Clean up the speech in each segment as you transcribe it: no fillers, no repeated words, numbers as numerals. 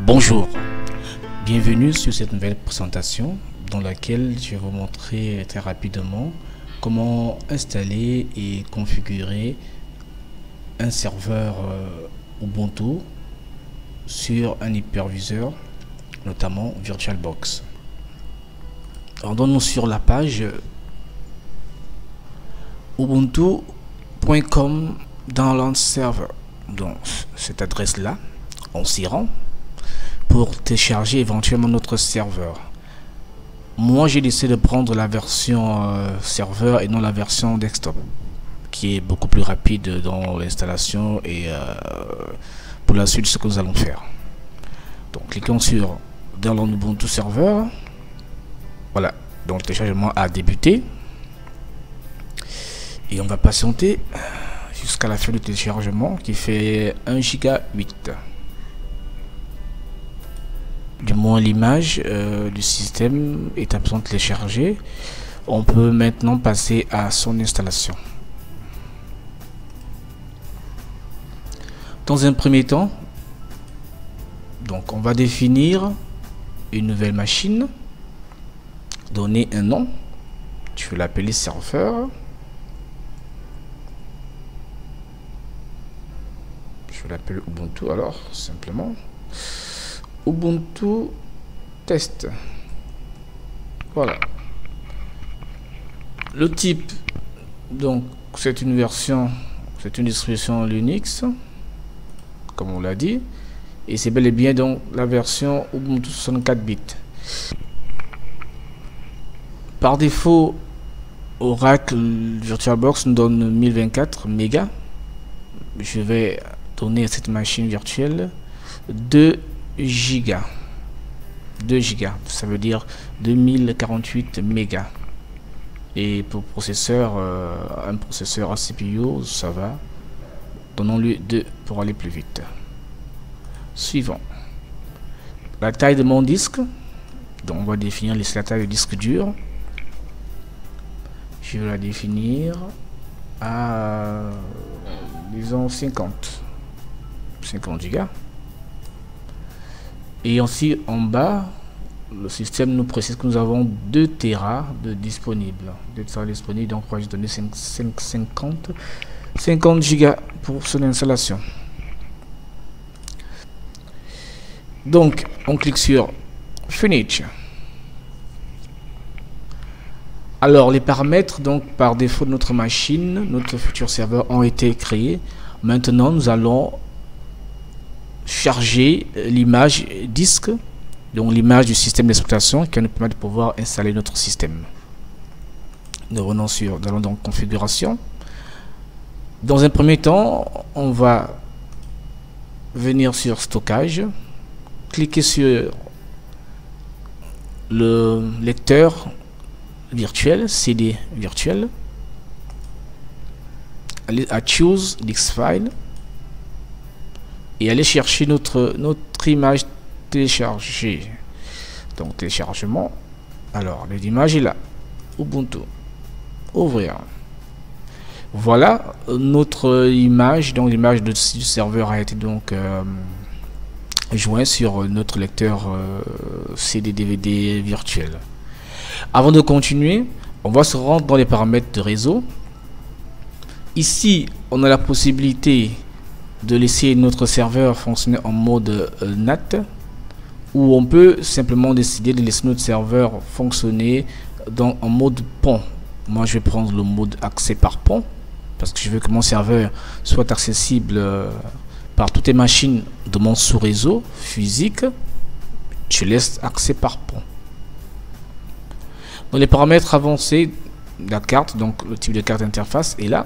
Bonjour, bienvenue sur cette nouvelle présentation dans laquelle je vais vous montrer très rapidement comment installer et configurer un serveur Ubuntu sur un hyperviseur, notamment VirtualBox. Rendons-nous sur la page ubuntu.com download server. Donc cette adresse là, on s'y rend pour télécharger éventuellement notre serveur. Moi j'ai décidé de prendre la version serveur et non la version desktop, qui est beaucoup plus rapide dans l'installation et pour la suite ce que nous allons faire. Donc cliquons sur download Ubuntu serveur. Voilà, donc le téléchargement a débuté et on va patienter jusqu'à la fin du téléchargement qui fait 1 giga 8. Du moins l'image du système est à présent téléchargée. On peut maintenant passer à son installation. Dans un premier temps, donc on va définir une nouvelle machine, donner un nom. Je vais l'appeler serveur. Je vais l'appeler Ubuntu alors simplement. Ubuntu test. Voilà. Le type, donc c'est une version, c'est une distribution Linux, comme on l'a dit, et c'est bel et bien donc la version Ubuntu 64 bits. Par défaut, Oracle VirtualBox nous donne 1024 mégas. Je vais donner à cette machine virtuelle 2 gigas, ça veut dire 2048 mégas. Et pour processeur, un processeur à CPU, ça va. Donnons-lui 2 pour aller plus vite. Suivant. La taille de mon disque. Donc on va définir la taille du disque dur. Je vais la définir à disons 50 gigas. Et aussi en bas, le système nous précise que nous avons 2 Tera de disponibles. 2 Tera disponibles, donc on va donner 50 gigas pour son installation. Donc on clique sur Finish. Alors les paramètres donc par défaut de notre machine, notre futur serveur ont été créés. Maintenant nous allons charger l'image disque, donc l'image du système d'exploitation qui va nous permettre de pouvoir installer notre système. Nous revenons sur, nous allons donc configuration. Dans un premier temps, on va venir sur stockage, cliquer sur le lecteur virtuel, CD virtuel, aller à choose disk file et aller chercher notre image téléchargée. Donc téléchargement. Alors l'image est là, Ubuntu, ouvrir. Voilà notre image. Donc l'image du serveur a été donc joint sur notre lecteur CD DVD virtuel. Avant de continuer, on va se rendre dans les paramètres de réseau. Ici on a la possibilité de laisser notre serveur fonctionner en mode NAT, ou on peut simplement décider de laisser notre serveur fonctionner en mode pont. Moi je vais prendre le mode accès par pont parce que je veux que mon serveur soit accessible par toutes les machines de mon sous-réseau physique. Je laisse accès par pont. Dans les paramètres avancés de la carte, donc le type de carte interface est là.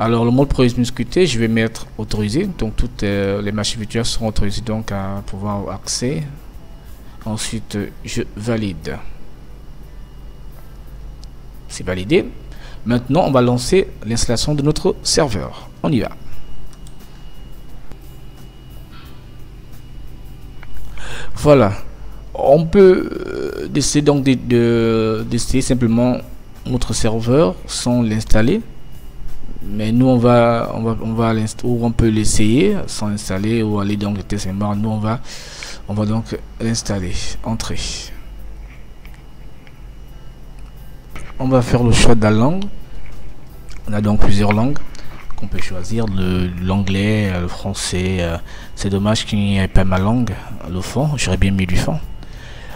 Alors le mode promiscuité, je vais mettre autorisé, donc toutes les machines virtuelles seront autorisées donc à pouvoir avoir accès. Ensuite je valide. C'est validé. Maintenant on va lancer l'installation de notre serveur. On y va. Voilà. On peut décider donc d'essayer simplement notre serveur sans l'installer. mais nous on peut l'essayer sans installer ou aller dans le test mémoire. Nous on va donc l'installer. Entrée. On va faire le choix de la langue. On a donc plusieurs langues qu'on peut choisir, l'anglais, le français. C'est dommage qu'il n'y ait pas ma langue, le fond. J'aurais bien mis du fond.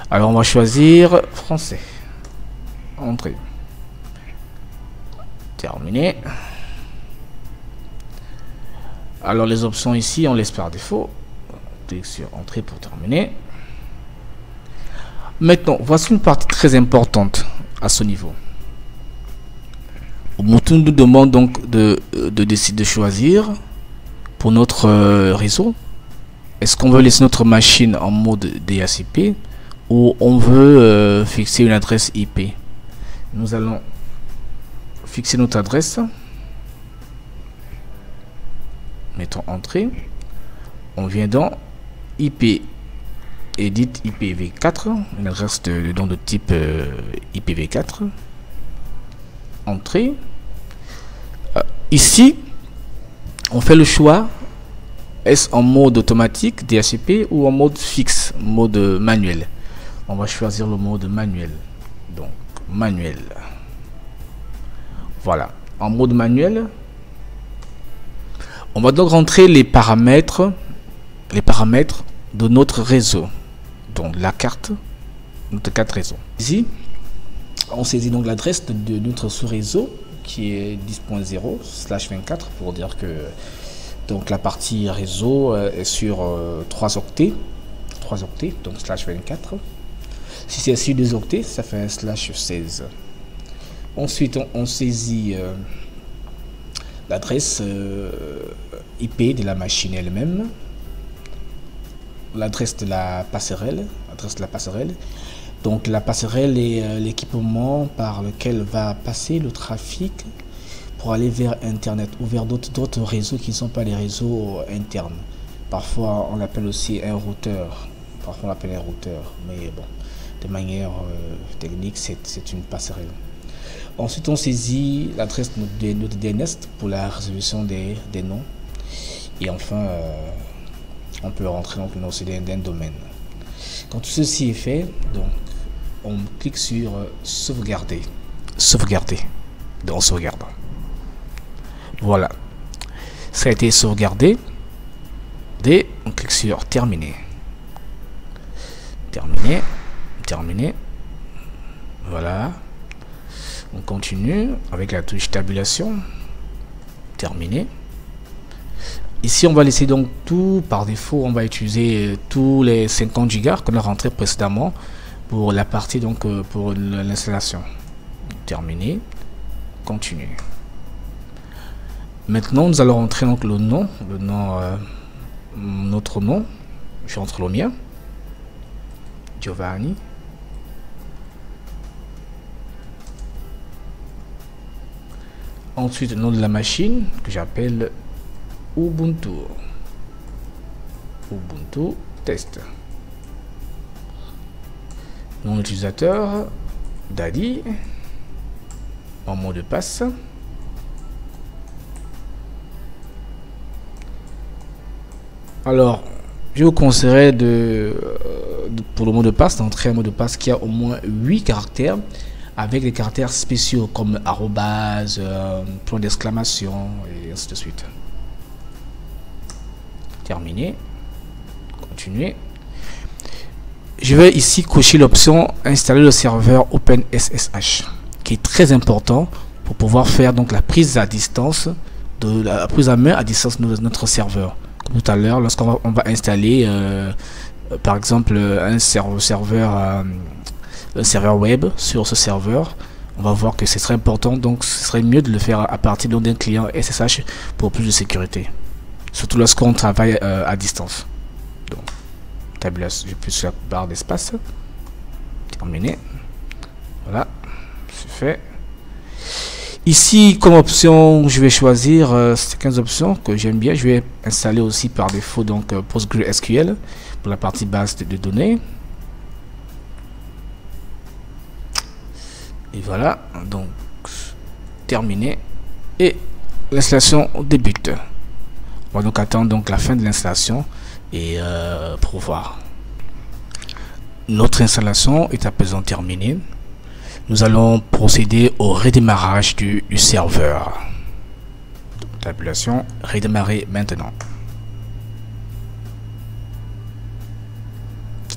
Alors on va choisir français. Entrée. Terminé. Alors les options ici, on laisse par défaut. Clique sur entrée pour terminer. Maintenant, voici une partie très importante à ce niveau. Ubuntu nous demande donc de décider de choisir pour notre réseau. Est-ce qu'on veut laisser notre machine en mode DHCP ou on veut fixer une adresse IP? Nous allons fixer notre adresse. Mettons entrée. On vient dans IP edit IPv4, une adresse de type IPv4. Entrée. Ici, on fait le choix. Est-ce en mode automatique DHCP ou en mode fixe, mode manuel? On va choisir le mode manuel. Donc manuel. Voilà. En mode manuel, on va donc rentrer les paramètres de notre réseau. Donc la carte, notre carte réseau. Ici, on saisit donc l'adresse de notre sous-réseau qui est 10.0/24 pour dire que donc la partie réseau est sur 3 octets, donc /24. Si c'est sur 2 octets, ça fait un /16. Ensuite, on saisit l'adresse IP de la machine elle-même, l'adresse de la passerelle, Donc la passerelle est l'équipement par lequel va passer le trafic pour aller vers Internet ou vers d'autres réseaux qui ne sont pas les réseaux internes. Parfois on l'appelle aussi un routeur. Mais bon, de manière technique, c'est une passerelle. Ensuite, on saisit l'adresse de notre DNS pour la résolution des noms. Et enfin, on peut rentrer donc le nom d'un domaine. Quand tout ceci est fait, donc on clique sur sauvegarder. Donc on sauvegarde. Voilà. Ça a été sauvegardé. Et on clique sur terminer. Terminer. Voilà. On continue avec la touche tabulation. Terminé. Ici, on va laisser donc tout par défaut. On va utiliser tous les 50 Go qu'on a rentré précédemment pour la partie donc pour l'installation. Terminé. Continue. Maintenant, nous allons rentrer donc le nom, notre nom. Je rentre le mien. Giovanni. Ensuite, le nom de la machine que j'appelle Ubuntu test. Nom d'utilisateur Daddy. En mot de passe. Alors, je vous conseillerais pour le mot de passe, d'entrer un mot de passe qui a au moins 8 caractères avec des caractères spéciaux comme arrobase, point d'exclamation et ainsi de suite. Terminé. Continuer. Je vais ici cocher l'option installer le serveur OpenSSH qui est très important pour pouvoir faire donc la prise à distance la prise à main à distance de notre serveur. Comme tout à l'heure, lorsqu'on va installer par exemple un serveur web sur ce serveur, on va voir que c'est très important, donc ce serait mieux de le faire à partir d'un client SSH pour plus de sécurité, surtout lorsqu'on travaille à distance. Donc tabulation, j'ai plus sur la barre d'espace. Terminé. Voilà, c'est fait. Ici, comme option, je vais choisir ces 15 options que j'aime bien. Je vais installer aussi par défaut donc PostgreSQL pour la partie base de données. Et voilà, donc terminé. Et l'installation débute. On va donc attendre donc la fin de l'installation et pour voir. Notre installation est à présent terminée. Nous allons procéder au redémarrage du serveur. Tabulation, redémarrer maintenant.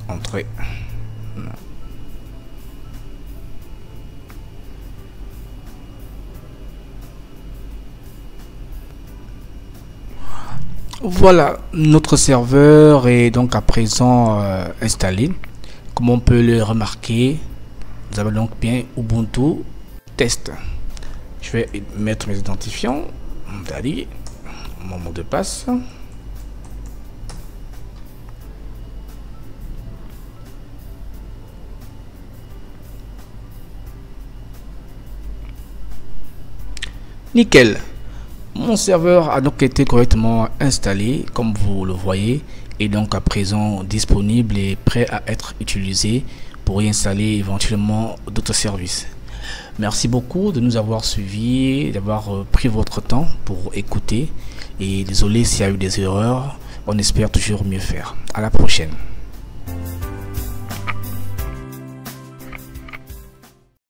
Entrée. Voilà, notre serveur est donc à présent installé. Comme on peut le remarquer, nous avons donc bien Ubuntu test. Je vais mettre mes identifiants, Dali, mon mot de passe. Nickel. Mon serveur a donc été correctement installé, comme vous le voyez, et donc à présent disponible et prêt à être utilisé pour y installer éventuellement d'autres services. Merci beaucoup de nous avoir suivis, d'avoir pris votre temps pour écouter, et désolé s'il y a eu des erreurs, on espère toujours mieux faire. À la prochaine.